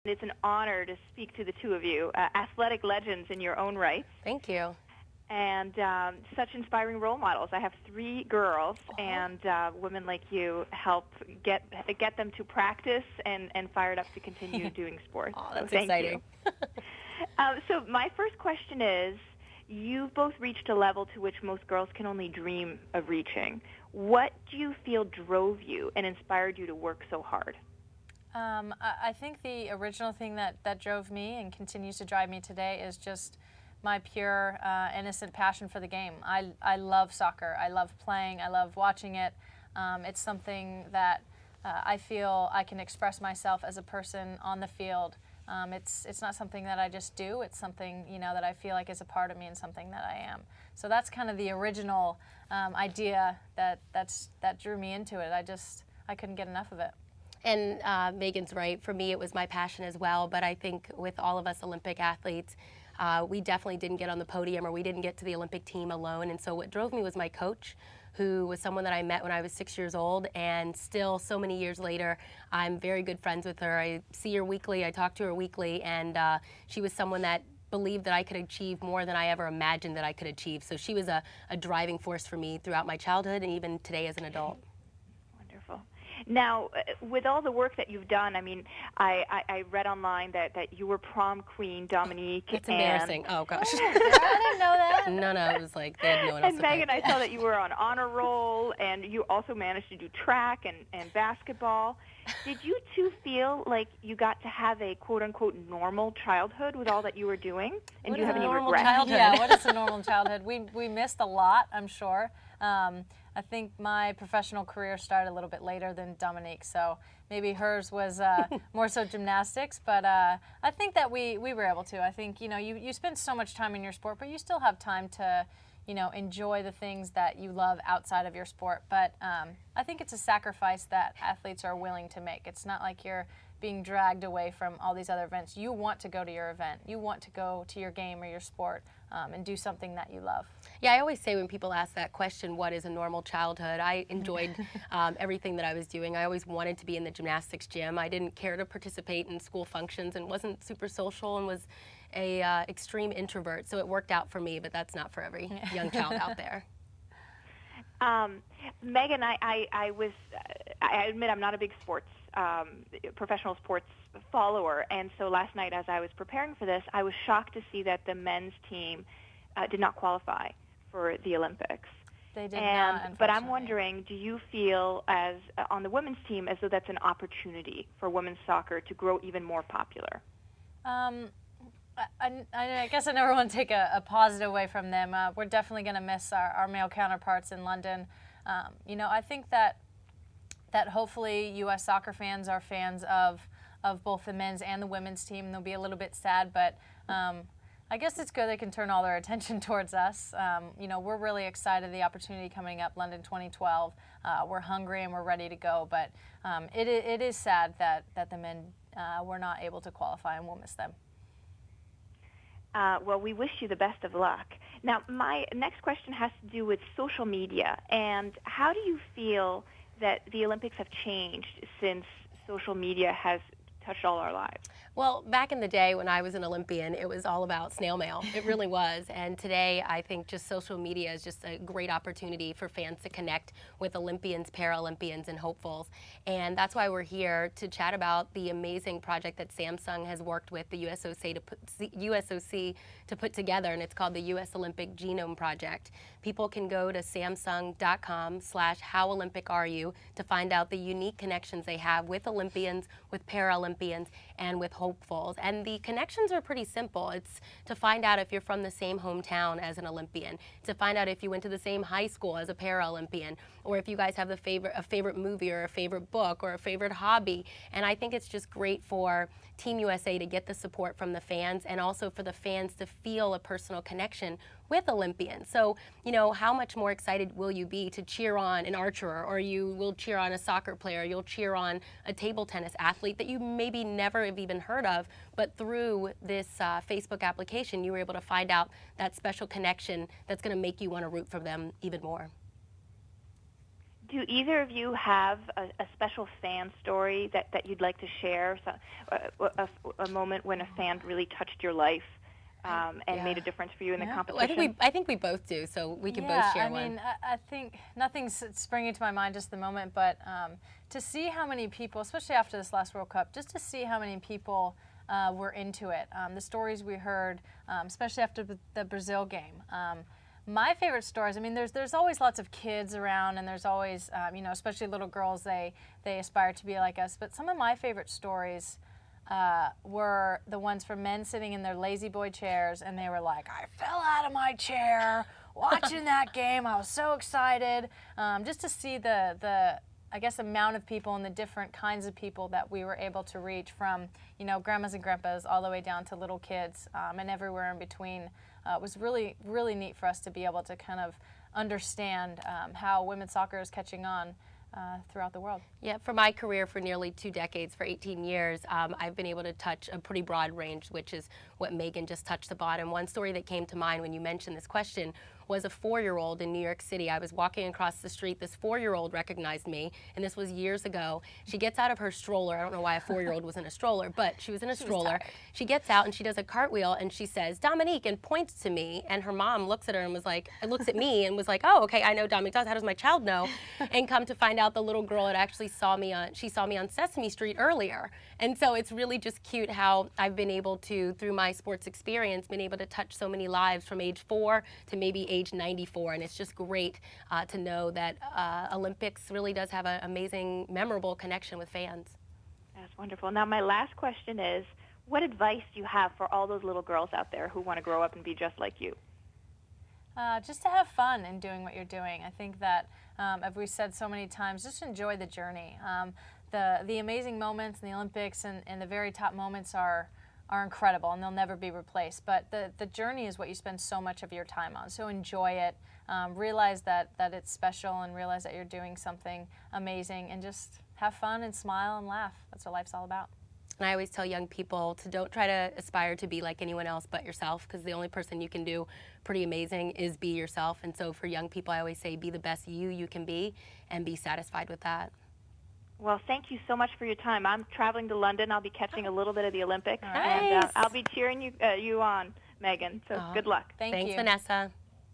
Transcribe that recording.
It's an honor to speak to the two of you, athletic legends in your own right. Thank you. And such inspiring role models. I have 3 girls, and women like you help get them to practice and fired up to continue doing sports. Oh, that's so exciting. So my first question is, you've both reached a level to which most girls can only dream of reaching. What do you feel drove you and inspired you to work so hard? I think the original thing that drove me and continues to drive me today is just my pure, innocent passion for the game. I love soccer. I love playing. I love watching it. It's something that I feel I can express myself as a person on the field. It's not something that I just do. It's something, that I feel like is a part of me and something that I am. So that's kind of the original idea that drew me into it. I couldn't get enough of it. And Megan's right. For me, it was my passion as well. But I think with all of us Olympic athletes, we definitely didn't get on the podium, or we didn't get to the Olympic team alone. And so what drove me was my coach, who was someone that I met when I was 6 years old, and still so many years later, I'm very good friends with her. I see her weekly, I talk to her weekly, and she was someone that believed that I could achieve more than I ever imagined that I could achieve. So she was a driving force for me throughout my childhood and even today as an adult. Wonderful. Now, with all the work that you've done, I mean, I read online that you were prom queen, Dominique. It's embarrassing. Oh, gosh. I didn't know that. No, it was like they had no one else And to Megan, pick. I saw that you were on honor roll, and you also managed to do track and basketball. Did you two feel like you got to have a quote-unquote normal childhood with all that you were doing? And What do you is have a any normal regrets? childhood? Yeah, what is a normal childhood? We missed a lot, I'm sure. I think my professional career started a little bit later than Dominique, so maybe hers was more so gymnastics, but I think that we were able to. I think, you spend so much time in your sport, but you still have time to, enjoy the things that you love outside of your sport. But I think it's a sacrifice that athletes are willing to make. It's not like you're being dragged away from all these other events. You want to go to your event. You want to go to your game or your sport and do something that you love. Yeah, I always say when people ask that question, what is a normal childhood, I enjoyed everything that I was doing. I always wanted to be in the gymnastics gym. I didn't care to participate in school functions and wasn't super social and was a extreme introvert. So it worked out for me, but that's not for every young child out there. Megan, I admit I'm not a big professional sports follower, and so last night as I was preparing for this, I was shocked to see that the men's team did not qualify for the Olympics. They did not, but I'm wondering, do you feel as on the women's team as though that's an opportunity for women's soccer to grow even more popular? I guess I never want to take a positive away from them. We're definitely going to miss our male counterparts in London. I think that hopefully U.S. soccer fans are fans of both the men's and the women's team. They'll be a little bit sad, but I guess it's good they can turn all their attention towards us. We're really excited the opportunity coming up, London 2012. We're hungry and we're ready to go, but it is sad that the men were not able to qualify, and we'll miss them. Well, we wish you the best of luck. Now, my next question has to do with social media, and how do you feel that the Olympics have changed since social media has touched all our lives? Well, back in the day when I was an Olympian, it was all about snail mail. It really was. And today, I think just social media is just a great opportunity for fans to connect with Olympians, Paralympians, and hopefuls. And that's why we're here to chat about the amazing project that Samsung has worked with the USOC to put together, and it's called the U.S. Olympic Genome Project. People can go to samsung.com/howolympicareyu to find out the unique connections they have with Olympians, with Paralympians, and with hopefuls. And the connections are pretty simple. It's to find out if you're from the same hometown as an Olympian, to find out if you went to the same high school as a Paralympian, or if you guys have a favorite movie or a favorite book or a favorite hobby. And I think it's just great for Team USA to get the support from the fans, and also for the fans to feel a personal connection with Olympians. So, how much more excited will you be to cheer on an archer, or you will cheer on a soccer player, you'll cheer on a table tennis athlete that you maybe never have even heard of, but through this Facebook application, you were able to find out that special connection that's going to make you want to root for them even more. Do either of you have a special fan story that you'd like to share? So, a moment when a fan really touched your life and made a difference for you in the competition? I think we both do, so we can both share one. I mean, I think nothing's springing to my mind just the moment, but to see how many people, especially after this last World Cup, just to see how many people were into it. The stories we heard, especially after the Brazil game. My favorite stories, I mean, there's always lots of kids around, and there's always, you know, especially little girls, they aspire to be like us. But some of my favorite stories were the ones from men sitting in their lazy boy chairs, and they were like, I fell out of my chair watching that game. I was so excited. Just to see the I guess, amount of people and the different kinds of people that we were able to reach, from, you know, grandmas and grandpas all the way down to little kids and everywhere in between. It was really, really neat for us to be able to kind of understand how women's soccer is catching on throughout the world. Yeah, for my career for nearly 2 decades, for 18 years, I've been able to touch a pretty broad range, which is what Megan just touched upon. And one story that came to mind when you mentioned this question was a 4-year-old in New York City. I was walking across the street. This 4-year-old recognized me, and this was years ago. She gets out of her stroller. I don't know why a 4-year-old was in a stroller, but she was in a stroller. She gets out, and she does a cartwheel, and she says, Dominique, and points to me. And her mom looks at her and was like, looks at me and was like, oh, okay, I know Dominique Dawes. How does my child know? And come to find out, the little girl had actually saw me on Sesame Street earlier. And so it's really just cute how I've been able to, through my sports experience, been able to touch so many lives from age 4 to maybe age 94. And it's just great to know that Olympics really does have an amazing, memorable connection with fans. That's wonderful. Now, my last question is, what advice do you have for all those little girls out there who want to grow up and be just like you? Just to have fun in doing what you're doing. I think that, as we said so many times, just enjoy the journey. The amazing moments in the Olympics and the very top moments are incredible, and they'll never be replaced. But the journey is what you spend so much of your time on. So enjoy it. Realize that it's special, and realize that you're doing something amazing, and just have fun and smile and laugh. That's what life's all about. And I always tell young people to don't try to aspire to be like anyone else but yourself, because the only person you can do pretty amazing is be yourself. And so for young people, I always say be the best you can be, and be satisfied with that. Well, thank you so much for your time. I'm traveling to London. I'll be catching a little bit of the Olympics, nice. And I'll be cheering you on, Megan. So good luck. Thanks, Vanessa.